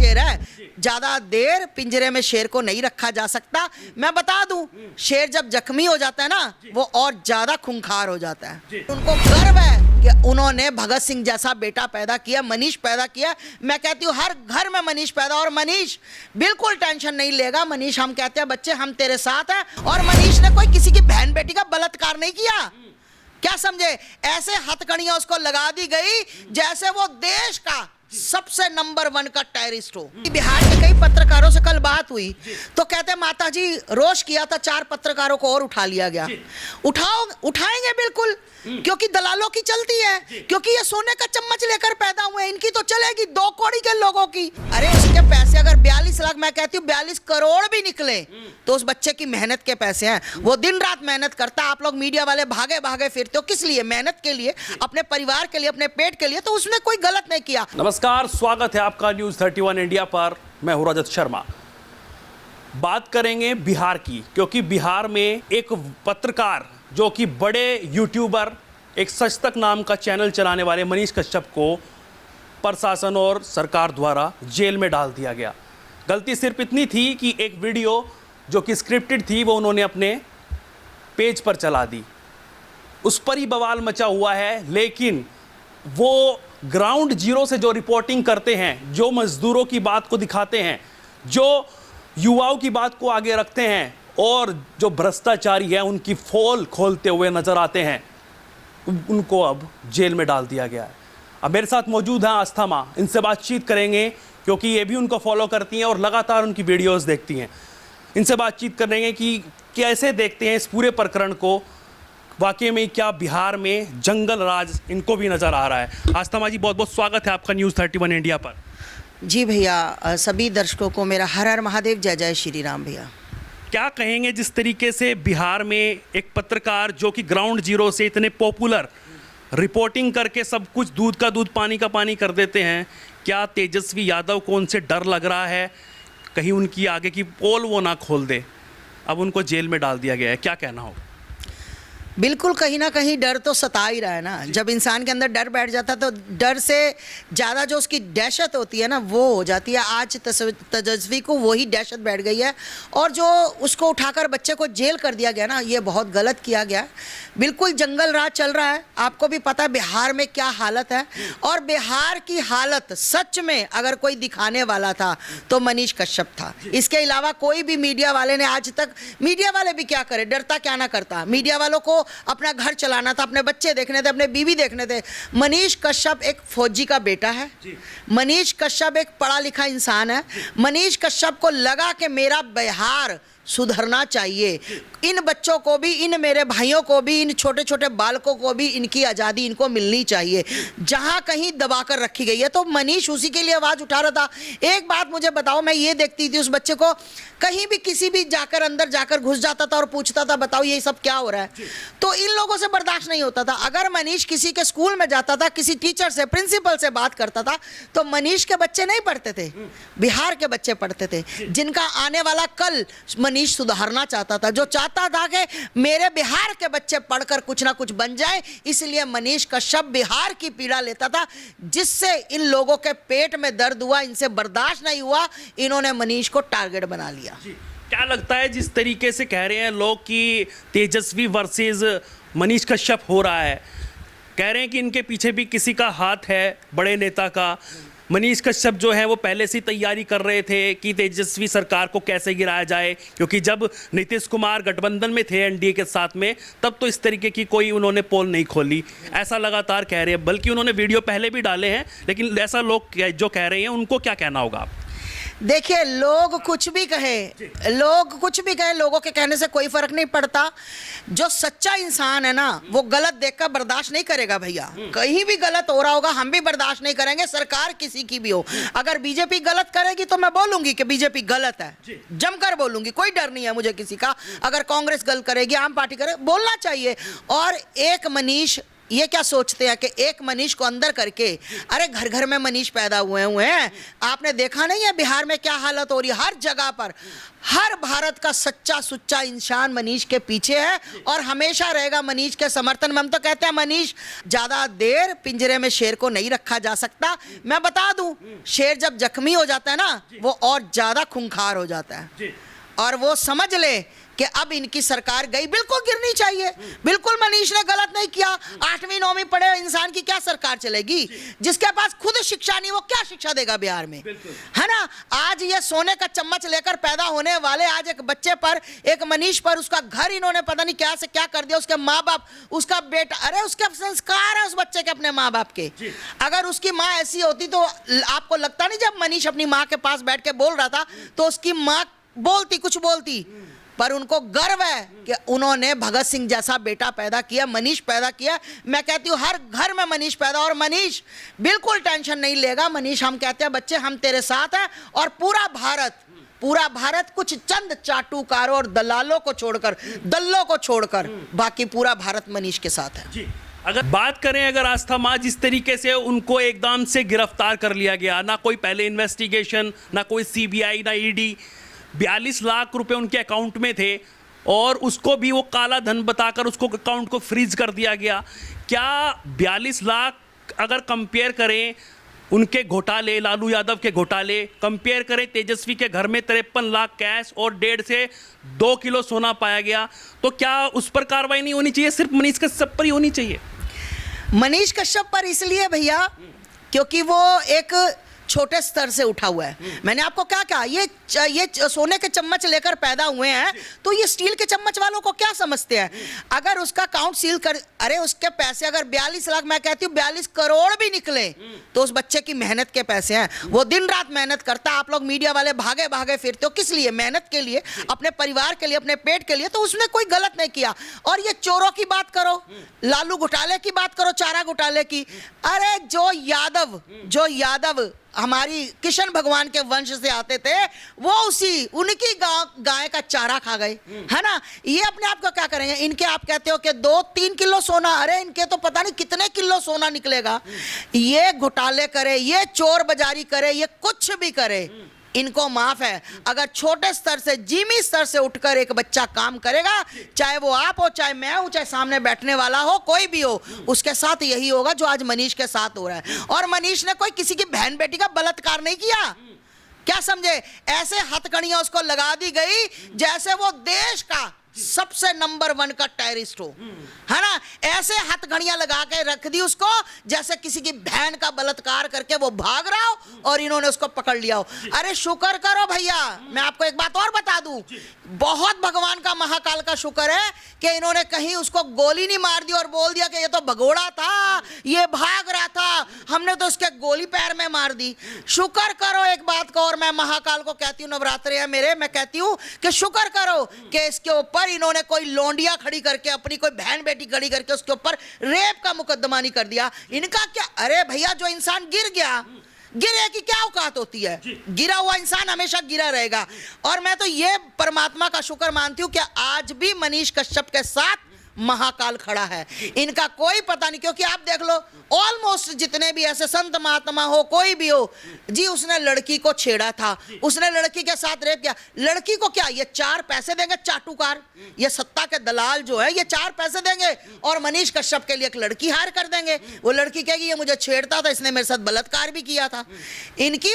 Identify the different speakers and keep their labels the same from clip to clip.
Speaker 1: शेर है, ज्यादा देर पिंजरे में शेर को नहीं रखा जा सकता। मैं बता दूं, शेर जब जख्मी हो जाता है ना, वो और ज्यादा खूंखार हो जाता है। उनको गर्व है कि उन्होंने भगत सिंह जैसा बेटा पैदा किया, मनीष पैदा किया। मैं कहती हूँ हर घर में मनीष पैदा, और मनीष बिल्कुल टेंशन नहीं लेगा। मनीष, हम कहते हैं बच्चे हम तेरे साथ हैं, और मनीष ने कोई किसी की बहन बेटी का बलात्कार नहीं किया। क्या समझे? ऐसे हथकड़ियां उसको लगा दी गई जैसे वो देश का सबसे नंबर 1 का टेररिस्ट हो। बिहार के कई पत्रकारों से कल बात हुई तो कहते माता जी रोष किया था, 4 पत्रकारों को और उठा लिया गया। उठाएंगे बिल्कुल, क्योंकि दलालों की चलती है, क्योंकि ये सोने का चम्मच लेकर पैदा हुए, इनकी तो चलेगी 2 कौड़ी के लोगों की। अरे उसके पैसे अगर 42 लाख, मैं कहती हूँ 42 करोड़ भी निकले तो उस बच्चे की मेहनत के पैसे हैं। वो दिन रात मेहनत करता है। आप लोग मीडिया वाले भागे भागे फिरते हो, किस लिए? मेहनत के लिए, अपने परिवार के लिए, अपने पेट के लिए। तो उसने कोई गलत नहीं किया।
Speaker 2: नमस्कार, स्वागत है आपका न्यूज 31 इंडिया पर। मैं हूं रजत शर्मा। बात करेंगे बिहार की, क्योंकि बिहार में एक पत्रकार जो कि बड़े यूट्यूबर, एक सच तक नाम का चैनल चलाने वाले मनीष कश्यप को प्रशासन और सरकार द्वारा जेल में डाल दिया गया। गलती सिर्फ इतनी थी कि एक वीडियो जो कि स्क्रिप्टेड थी वो उन्होंने अपने पेज पर चला दी, उस पर ही बवाल मचा हुआ है। लेकिन वो ग्राउंड जीरो से जो रिपोर्टिंग करते हैं, जो मजदूरों की बात को दिखाते हैं, जो युवाओं की बात को आगे रखते हैं, और जो भ्रष्टाचारी है उनकी पोल खोलते हुए नजर आते हैं, उनको अब जेल में डाल दिया गया है। अब मेरे साथ मौजूद हैं आस्था माँ, इनसे बातचीत करेंगे क्योंकि ये भी उनको फॉलो करती हैं और लगातार उनकी वीडियोस देखती हैं। इनसे बातचीत करेंगे कि कैसे देखते हैं इस पूरे प्रकरण को, वाकई में क्या बिहार में जंगल राज इनको भी नजर आ रहा है। आस्था माँ जी, बहुत बहुत स्वागत है आपका न्यूज़ 31 इंडिया पर।
Speaker 1: जी भैया, सभी दर्शकों को मेरा हर हर महादेव, जय जय श्री राम। भैया
Speaker 2: क्या कहेंगे जिस तरीके से बिहार में एक पत्रकार जो कि ग्राउंड जीरो से इतने पॉपुलर रिपोर्टिंग करके सब कुछ दूध का दूध पानी का पानी कर देते हैं, क्या तेजस्वी यादव को उनसे डर लग रहा है कहीं उनकी आगे की पोल वो ना खोल दे? अब उनको जेल में डाल दिया गया है, क्या कहना हो?
Speaker 1: बिल्कुल, कहीं ना कहीं डर तो सता ही रहा है ना। जब इंसान के अंदर डर बैठ जाता है तो डर से ज़्यादा जो उसकी दहशत होती है ना, वो हो जाती है। आज तेजस्वी को वही दहशत बैठ गई है, और जो उसको उठाकर बच्चे को जेल कर दिया गया ना, ये बहुत गलत किया गया। बिल्कुल जंगल राज चल रहा है। आपको भी पता है बिहार में क्या हालत है, और बिहार की हालत सच में अगर कोई दिखाने वाला था तो मनीष कश्यप था। इसके अलावा कोई भी मीडिया वाले ने आज तक, मीडिया वाले भी क्या करे, डरता क्या ना करता। मीडिया वालों को अपना घर चलाना था, अपने बच्चे देखने थे, अपने बीवी देखने थे। मनीष कश्यप एक फौजी का बेटा है। मनीष कश्यप एक पढ़ा लिखा इंसान है। मनीष कश्यप को लगा कि मेरा बिहार सुधरना चाहिए, इन बच्चों को भी, इन मेरे भाइयों को भी, इन छोटे छोटे बालकों को भी इनकी आज़ादी इनको मिलनी चाहिए, जहां कहीं दबाकर रखी गई है। तो मनीष उसी के लिए आवाज़ उठा रहा था। एक बात मुझे बताओ, मैं ये देखती थी उस बच्चे को, कहीं भी किसी भी जाकर अंदर जाकर घुस जाता था और पूछता था बताओ ये सब क्या हो रहा है, तो इन लोगों से बर्दाश्त नहीं होता था। अगर मनीष किसी के स्कूल में जाता था, किसी टीचर से, प्रिंसिपल से बात करता था, तो मनीष के बच्चे नहीं पढ़ते थे, बिहार के बच्चे पढ़ते थे, जिनका आने वाला कल मनीष सुधारना चाहता था, जो चाहता था कि मेरे बिहार के बच्चे पढ़कर कुछ ना कुछ बन जाए। इसलिए मनीष कश्यप बिहार की पीड़ा लेता था, जिससे इन लोगों के पेट में दर्द हुआ, इनसे बर्दाश्त नहीं हुआ, इन्होंने मनीष को टारगेट बना लिया।
Speaker 2: क्या लगता है जिस तरीके से कह रहे हैं लोग कि तेजस्वी वर्सेस मनीष कश्यप हो रहा है, कह रहे हैं कि इनके पीछे भी किसी का हाथ है, बड़े नेता का। मनीष कश्यप जो है वो पहले से तैयारी कर रहे थे कि तेजस्वी सरकार को कैसे गिराया जाए, क्योंकि जब नीतीश कुमार गठबंधन में थे एनडीए के साथ में, तब तो इस तरीके की कोई उन्होंने पोल नहीं खोली, ऐसा लगातार कह रहे हैं। बल्कि उन्होंने वीडियो पहले भी डाले हैं, लेकिन ऐसा लोग जो कह रहे हैं उनको क्या कहना होगा आप?
Speaker 1: देखिए, लोग कुछ भी कहे, लोगों के कहने से कोई फर्क नहीं पड़ता। जो सच्चा इंसान है ना, वो गलत देखकर बर्दाश्त नहीं करेगा भैया। कहीं भी गलत हो रहा होगा, हम भी बर्दाश्त नहीं करेंगे, सरकार किसी की भी हो। अगर बीजेपी गलत करेगी तो मैं बोलूंगी कि बीजेपी गलत है, जमकर बोलूंगी, कोई डर नहीं है मुझे किसी का। अगर कांग्रेस गलत करेगी, आम पार्टी करे, बोलना चाहिए। और एक मनीष ये क्या सोचते हैं कि एक मनीष को अंदर करके, अरे घर घर में मनीष पैदा हुए हैं। आपने देखा नहीं है बिहार में क्या हालत हो रही है? हर जगह पर हर भारत का सच्चा सुच्चा इंसान मनीष के पीछे है और हमेशा रहेगा मनीष के समर्थन में। हम तो कहते हैं मनीष, ज्यादा देर पिंजरे में शेर को नहीं रखा जा सकता। मैं बता दूं, शेर जब जख्मी हो जाता है ना, वो और ज्यादा खूंखार हो जाता है और वो समझ ले कि अब इनकी सरकार गई, बिल्कुल गिरनी चाहिए। बिल्कुल मनीष ने गलत नहीं किया। 8वीं 9वीं पढ़े इंसान की क्या सरकार चलेगी? जिसके पास खुद शिक्षा नहीं, वो क्या शिक्षा देगा बिहार में, है ना? आज ये सोने का चम्मच लेकर पैदा होने वाले आज एक बच्चे पर, एक मनीष पर, उसका घर इन्होंने पता नहीं क्या से क्या कर दिया, उसके माँ बाप, उसका बेटा, अरे उसके संस्कार है उस बच्चे के अपने माँ बाप के। अगर उसकी माँ ऐसी होती तो आपको लगता नहीं, जब मनीष अपनी माँ के पास बैठ के बोल रहा था तो उसकी माँ बोलती, कुछ बोलती, पर उनको गर्व है कि उन्होंने भगत सिंह जैसा बेटा पैदा किया, मनीष पैदा किया। मैं कहती हूँ हर घर में मनीष पैदा, और मनीष बिल्कुल टेंशन नहीं लेगा। मनीष, हम कहते हैं बच्चे हम तेरे साथ हैं, और पूरा भारत कुछ चंद चाटुकारों और दलालों को छोड़कर, दल्लों को छोड़कर, बाकी पूरा भारत मनीष के साथ है
Speaker 2: जी। अगर बात करें, अगर आस्था माँ, जिस तरीके से उनको एकदम से गिरफ्तार कर लिया गया, ना कोई पहले इन्वेस्टिगेशन, ना कोई CBI, ना ED, 42 लाख रुपए उनके अकाउंट में थे और उसको भी वो काला धन बताकर उसको अकाउंट को फ्रीज कर दिया गया। क्या 42 लाख अगर कंपेयर करें उनके घोटाले, लालू यादव के घोटाले, कंपेयर करें तेजस्वी के घर में 53 लाख कैश और 1.5 से 2 किलो सोना पाया गया, तो क्या उस पर कार्रवाई नहीं होनी चाहिए? सिर्फ मनीष कश्यप पर ही होनी चाहिए?
Speaker 1: मनीष कश्यप पर इसलिए भैया क्योंकि वो एक छोटे स्तर से उठा हुआ है। मैंने आपको क्या कहा, ये सोने के चम्मच लेकर पैदा हुए हैं, तो ये स्टील के चम्मच वालों को क्या समझते हैं? अगर उसका अकाउंट सील कर, अरे उसके पैसे अगर 42 लाख, मैं कहती हूँ 42 करोड़ भी निकले तो उस बच्चे की मेहनत के पैसे हैं। वो दिन रात मेहनत करता है। आप लोग मीडिया वाले भागे भागे फिरते हो, किस लिए? मेहनत के लिए, अपने परिवार के लिए, अपने पेट के लिए। तो उसने कोई गलत नहीं किया। और ये चोरों की बात करो, लालू घोटाले की बात करो, चारा घोटाले की, अरे जो यादव हमारी किशन भगवान के वंश से आते थे, वो उनकी गाय का चारा खा गए, है ना? ये अपने आप को क्या करेंगे? इनके आप कहते हो कि 2-3 किलो सोना, अरे इनके तो पता नहीं कितने किलो सोना निकलेगा। ये घोटाले करे, ये चोर बाजारी करे, ये कुछ भी करे, इनको माफ है। अगर छोटे स्तर से, जीमी स्तर से उठकर एक बच्चा काम करेगा, चाहे वो आप हो, चाहे मैं हूं, चाहे सामने बैठने वाला हो, कोई भी हो, उसके साथ यही होगा जो आज मनीष के साथ हो रहा है। और मनीष ने कोई किसी की बहन बेटी का बलात्कार नहीं किया। क्या समझे? ऐसे हथकड़ियां उसको लगा दी गई जैसे वो देश का सबसे नंबर 1 का टेररिस्ट हो, है ना? ऐसे हथकड़ियां लगा के रख दी उसको जैसे किसी की बहन का बलात्कार करके वो भाग रहा हो और इन्होंने उसको पकड़ लिया हो। अरे शुक्र करो भैया, मैं आपको एक बात और बता दूं, बहुत भगवान का, महाकाल का शुक्र है कि इन्होंने कहीं उसको गोली नहीं मार दी और बोल दिया कि ये तो भगोड़ा था, ये भाग रहा था, हमने तो उसके गोली पैर में मार दी। शुक्र करो एक बात को, और मैं महाकाल को कहती हूँ, नवरात्रे है मेरे, मैं कहती हूँ कि शुक्र करो कि इसके ऊपर इन्होंने कोई लौंडिया खड़ी करके, अपनी कोई बहन बेटी खड़ी करके उसके ऊपर रेप का मुकदमा नहीं कर दिया। इनका क्या, अरे भैया जो इंसान गिर गया, गिरे की क्या औकात होती है? गिरा हुआ इंसान हमेशा गिरा रहेगा। और मैं तो ये परमात्मा का शुक्र मानती हूं कि आज भी मनीष कश्यप के साथ महाकाल खड़ा है। इनका कोई पता नहीं, क्योंकि आप देख लो, ऑलमोस्ट जितने भी ऐसे संत महात्मा हो, कोई भी हो जी, उसने लड़की को छेड़ा था, उसने लड़की के साथ रेप किया। लड़की को क्या, ये 4 पैसे देंगे चाटुकार, ये सत्ता के दलाल जो है, ये 4 पैसे देंगे और मनीष कश्यप के लिए एक लड़की हायर कर देंगे। वो लड़की कहेगी ये मुझे छेड़ता था, इसने मेरे साथ बलात्कार भी किया था। इनकी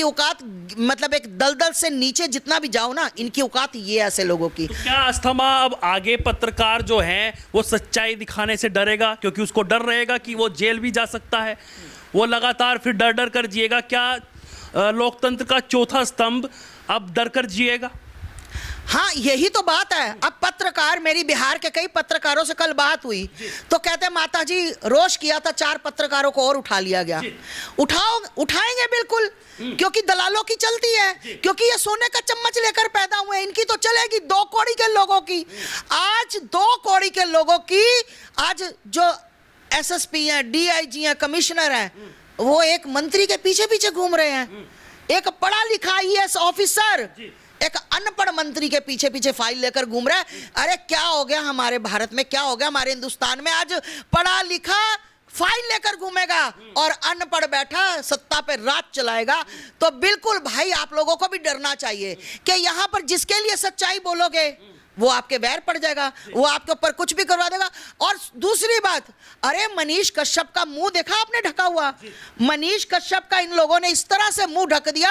Speaker 1: औकात मतलब एक दलदल से नीचे जितना भी जाओ ना, इनकी औकात ये ऐसे लोगों की।
Speaker 2: तो क्या अस्थमा अब आगे पत्रकार जो है वो सच्चाई दिखाने से डरेगा, क्योंकि उसको डर रहेगा कि वो जेल भी जा सकता है, वो लगातार फिर डर डर कर जिएगा? क्या लोकतंत्र का चौथा स्तंभ अब डर कर जिएगा?
Speaker 1: हाँ, यही तो बात है। अब पत्रकार, मेरी बिहार के कई पत्रकारों से कल बात हुई तो कहते माता जी रोष किया था, 4 पत्रकारों को और उठा लिया गया। उठाएंगे बिल्कुल, क्योंकि दलालों की चलती है, क्योंकि ये सोने का चम्मच लेकर पैदा हुए, इनकी तो चलेगी 2 कौड़ी के लोगों की। आज 2 कौड़ी के लोगों की, आज जो SSP हैं, DIG हैं, कमिश्नर हैं, वो एक मंत्री के पीछे पीछे घूम रहे हैं। एक पढ़ा लिखा IAS ऑफिसर, एक अनपढ़ मंत्री के पीछे पीछे फाइल लेकर घूम रहा है। अरे क्या हो गया हमारे भारत में, क्या हो गया हमारे हिंदुस्तान में, आज पढ़ा लिखा फाइल लेकर घूमेगा और अनपढ़ बैठा सत्ता पे राज चलाएगा। तो बिल्कुल भाई आप लोगों को भी डरना चाहिए कि यहां पर जिसके लिए सच्चाई बोलोगे वो आपके वैर पड़ जाएगा, वो आपके ऊपर कुछ भी करवा देगा। और दूसरी बात, अरे मनीष कश्यप का मुंह देखा आपने ढका हुआ? मनीष कश्यप का इन लोगों ने इस तरह से मुंह ढक दिया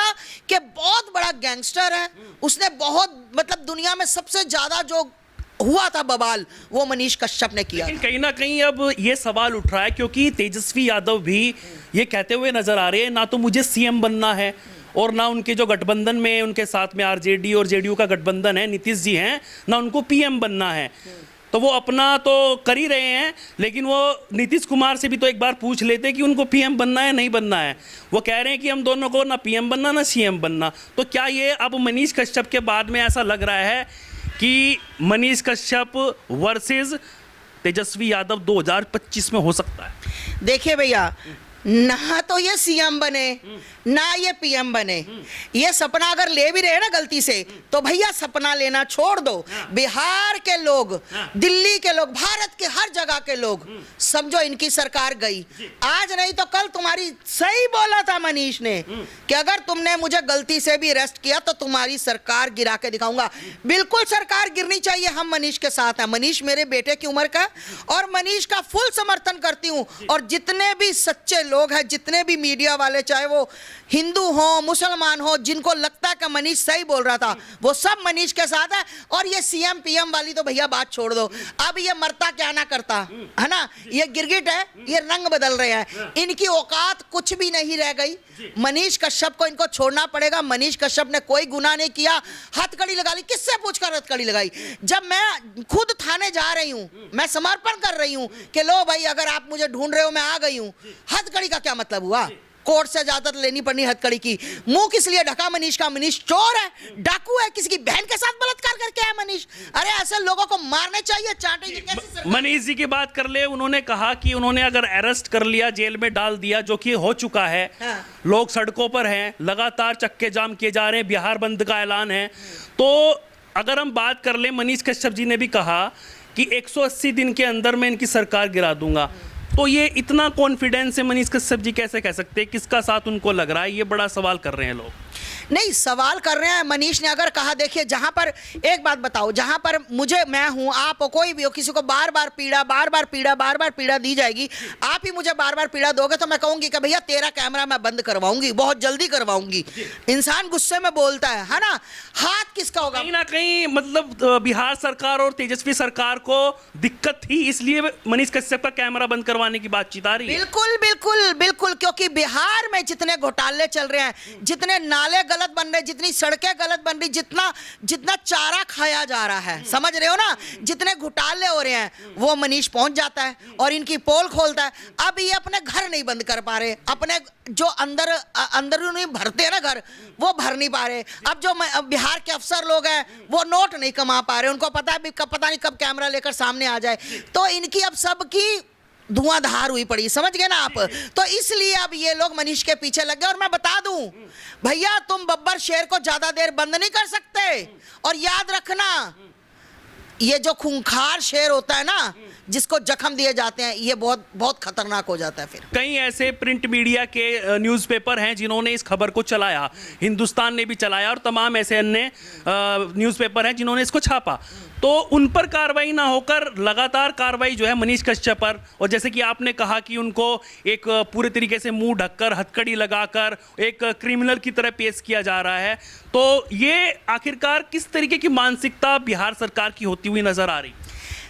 Speaker 1: कि बहुत बड़ा गैंगस्टर है, उसने बहुत मतलब दुनिया में सबसे ज्यादा जो हुआ था बवाल वो मनीष कश्यप ने किया।
Speaker 2: लेकिन कहीं ना कहीं अब ये सवाल उठ रहा है क्योंकि तेजस्वी यादव भी ये कहते हुए नजर आ रहे हैं ना तो मुझे सीएम बनना है और ना उनके जो गठबंधन में उनके साथ में आरजेडी और जेडीयू का गठबंधन है, नीतीश जी हैं, ना उनको पीएम बनना है। तो वो अपना तो कर ही रहे हैं, लेकिन वो नीतीश कुमार से भी तो एक बार पूछ लेते कि उनको पीएम बनना है नहीं बनना है। वो कह रहे हैं कि हम दोनों को ना पीएम बनना ना सीएम बनना। तो क्या ये अब मनीष कश्यप के बाद में ऐसा लग रहा है कि मनीष कश्यप वर्सेस तेजस्वी यादव 2025 में हो सकता है?
Speaker 1: देखिए भैया, ना तो ये सीएम बने ना ये पीएम बने, ये सपना अगर ले भी रहे ना गलती से तो भैया सपना लेना छोड़ दो। बिहार के लोग, दिल्ली के लोग, भारत के हर जगह के लोग समझो इनकी सरकार गई। आज नहीं तो कल तुम्हारी, सही बोला था मनीष ने कि अगर तुमने मुझे गलती से भी अरेस्ट किया तो तुम्हारी सरकार गिरा के दिखाऊंगा। बिल्कुल सरकार गिरनी चाहिए, हम मनीष के साथ हैं। मनीष मेरे बेटे की उम्र का और मनीष का फुल समर्थन करती हूं। और जितने भी सच्चे लोग हैं, जितने भी मीडिया वाले, चाहे वो हिंदू हो मुसलमान हो, जिनको लगता है कि मनीष सही बोल रहा था, वो सब मनीष के साथ है। और ये सीएम पीएम वाली तो भैया बात छोड़ दो, अब ये मरता क्या ना करता है ना, ये गिरगिट है, ये रंग बदल रहे हैं, इनकी औकात कुछ भी नहीं रह गई। मनीष कश्यप को इनको छोड़ना पड़ेगा। मनीष कश्यप ने कोई गुनाह नहीं किया, हथकड़ी लगा ली। किससे पूछकर हथकड़ी लगाई? जब मैं खुद थाने जा रही हूं, मैं समर्पण कर रही हूं कि लो भाई अगर आप मुझे ढूंढ रहे हो मैं आ गई हूं। हथकड़ी का क्या मतलब हुआ? कोर्ट से इजाजत लेनी पड़नी हथकड़ी की। मुंह किस लिए ढका मनीष का? मनीष चोर है, डाकू है, किसी की बहन के साथ बलात्कार करके है मनीष। अरे ऐसे लोगों को मारने चाहिए, चाटे। कैसी
Speaker 2: मनीष जी की बात कर ले, उन्होंने कहा कि उन्होंने अगर अरेस्ट कर लिया, जेल में डाल दिया, जो कि हो चुका है।
Speaker 1: हाँ।
Speaker 2: लोग सड़कों पर हैं, लगातार चक्के जाम किए जा रहे हैं, बिहार बंद का ऐलान है। तो अगर हम बात कर ले, मनीष कश्यप जी ने भी कहा कि 180 दिन के अंदर मैं इनकी सरकार गिरा दूंगा। तो ये इतना कॉन्फिडेंस है मनीष कश्यप जी कैसे कह सकते हैं? किसका साथ उनको लग रहा है? ये बड़ा सवाल कर रहे हैं लोग।
Speaker 1: नहीं सवाल कर रहे हैं। मनीष ने अगर कहा, देखिए जहां पर, एक बात बताओ, जहां पर मुझे, मैं हूं, आप हो, कोई भी हो, किसी को बार बार पीड़ा दी जाएगी, आप ही मुझे बार बार पीड़ा दोगे तो मैं कहूंगी कि भैया तेरा कैमरा मैं बंद करवाऊंगी, बहुत जल्दी करवाऊंगी। इंसान गुस्से में बोलता है ना। हाथ किसका होगा?
Speaker 2: कहीं ना कहीं मतलब बिहार सरकार और तेजस्वी सरकार को दिक्कत थी, इसलिए मनीष कश्यप का कैमरा बंद करवाने की बातचीत आ रही है।
Speaker 1: बिल्कुल बिल्कुल बिल्कुल, क्योंकि बिहार में जितने घोटाले चल रहे हैं, जितने नाले गलत बन रहे, जितनी सड़कें गलत बन रही, जितना चारा खाया जा रहा है, समझ रहे हो ना, जितने घोटाले हो रहे हैं, वो मनीष पहुंच जाता है और इनकी पोल खोलता है। अब ये अपने घर नहीं बंद कर पा रहे, अपने जो अंदरूनी भरते हैं ना घर, वो भर नहीं पा रहे। अब जो बिहार के अफसर लोग हैं वो नोट नहीं कमा पा रहे, उनको पता है पता नहीं कब कैमरा लेकर सामने आ जाए। तो इनकी अब सबकी धुआंधार हुई पड़ी, समझ गए ना आप? तो इसलिए अब ये लोग मनीष के पीछे लग गए। और मैं बता दूं भैया, तुम बब्बर शेर को ज्यादा देर बंद नहीं कर सकते। और याद रखना, ये जो खूंखार शेर होता है ना, जिसको जख्म दिए जाते हैं, ये बहुत बहुत खतरनाक हो जाता है। फिर कई
Speaker 2: ऐसे प्रिंट मीडिया के न्यूज़पेपर हैं जिन्होंने इस खबर को चलाया, हिंदुस्तान ने भी चलाया और तमाम ऐसे अन्य न्यूज़पेपर हैं जिन्होंने इसको छापा। तो उन पर कार्रवाई ना होकर लगातार कार्रवाई जो है मनीष कश्यप पर, और जैसे कि आपने कहा कि उनको एक पूरे तरीके से मुंह ढककर, हथकड़ी लगाकर एक क्रिमिनल की तरह पेश किया जा रहा है। तो ये आखिरकार किस तरीके की मानसिकता बिहार सरकार की होती हुई नजर आ रही?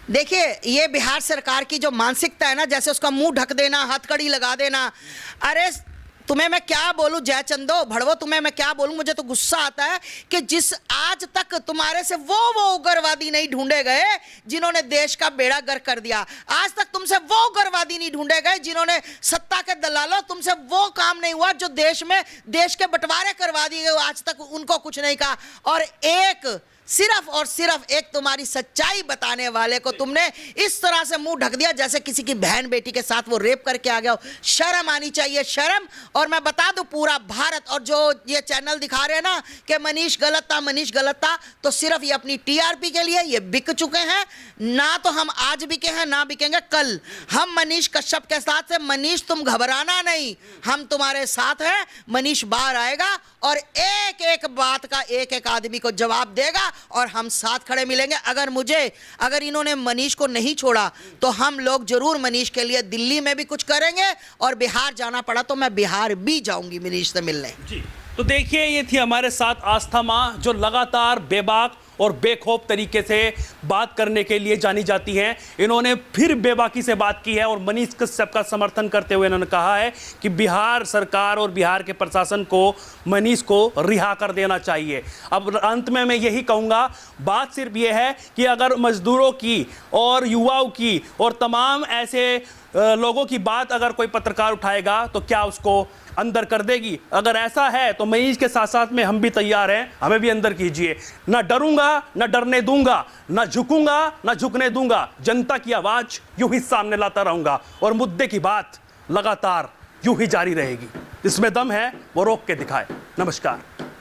Speaker 1: देखिए, ये बिहार सरकार की जो मानसिकता है ना, जैसे उसका मुंह ढक देना, हथकड़ी लगा देना, अरे तुम्हें मैं क्या बोलूं जयचंदो भड़वो, तुम्हें मैं क्या बोलूं, मुझे तो गुस्सा आता है कि जिस आज तक तुम्हारे से वो उग्रवादी नहीं ढूंढे गए जिन्होंने देश का बेड़ा गर्क कर दिया। आज तक तुमसे वो उग्रवादी नहीं ढूंढे गए जिन्होंने, सत्ता के दलालों, तुमसे वो काम नहीं हुआ जो देश में देश के बंटवारे करवा दिए गए, आज तक उनको कुछ नहीं कहा। और एक सिर्फ और सिर्फ एक तुम्हारी सच्चाई बताने वाले को तुमने इस तरह से मुंह ढक दिया जैसे किसी की बहन बेटी के साथ वो रेप करके आ गया हो। शर्म आनी चाहिए, शर्म। और मैं बता दूं, पूरा भारत और जो ये चैनल दिखा रहे हैं ना कि मनीष गलत था, मनीष गलत था, तो सिर्फ ये अपनी टीआरपी के लिए ये बिक चुके हैं। ना तो हम आज बिके हैं, ना बिकेंगे कल। हम मनीष कश्यप के साथ से। मनीष तुम घबराना नहीं, हम तुम्हारे साथ हैं। मनीष बाहर आएगा और एक एक बात का एक एक आदमी को जवाब देगा और हम साथ खड़े मिलेंगे। अगर इन्होंने मनीष को नहीं छोड़ा तो हम लोग जरूर मनीष के लिए दिल्ली में भी कुछ करेंगे, और बिहार जाना पड़ा तो मैं बिहार भी जाऊंगी मनीष से मिलने।
Speaker 2: जी, तो देखिए, ये थी हमारे साथ आस्था माँ, जो लगातार बेबाक और बेखौफ तरीके से बात करने के लिए जानी जाती हैं। इन्होंने फिर बेबाकी से बात की है और मनीष कश्यप का समर्थन करते हुए इन्होंने कहा है कि बिहार सरकार और बिहार के प्रशासन को मनीष को रिहा कर देना चाहिए। अब अंत में मैं यही कहूँगा, बात सिर्फ ये है कि अगर मजदूरों की और युवाओं की और तमाम ऐसे लोगों की बात अगर कोई पत्रकार उठाएगा तो क्या उसको अंदर कर देगी? अगर ऐसा है तो मनीष के साथ साथ में हम भी तैयार हैं, हमें भी अंदर कीजिए। ना डरूंगा, ना डरने दूंगा, ना झुकूंगा, ना झुकने दूंगा। जनता की आवाज यूं ही सामने लाता रहूंगा और मुद्दे की बात लगातार यूं ही जारी रहेगी। इसमें दम है वो रोक के दिखाए। नमस्कार।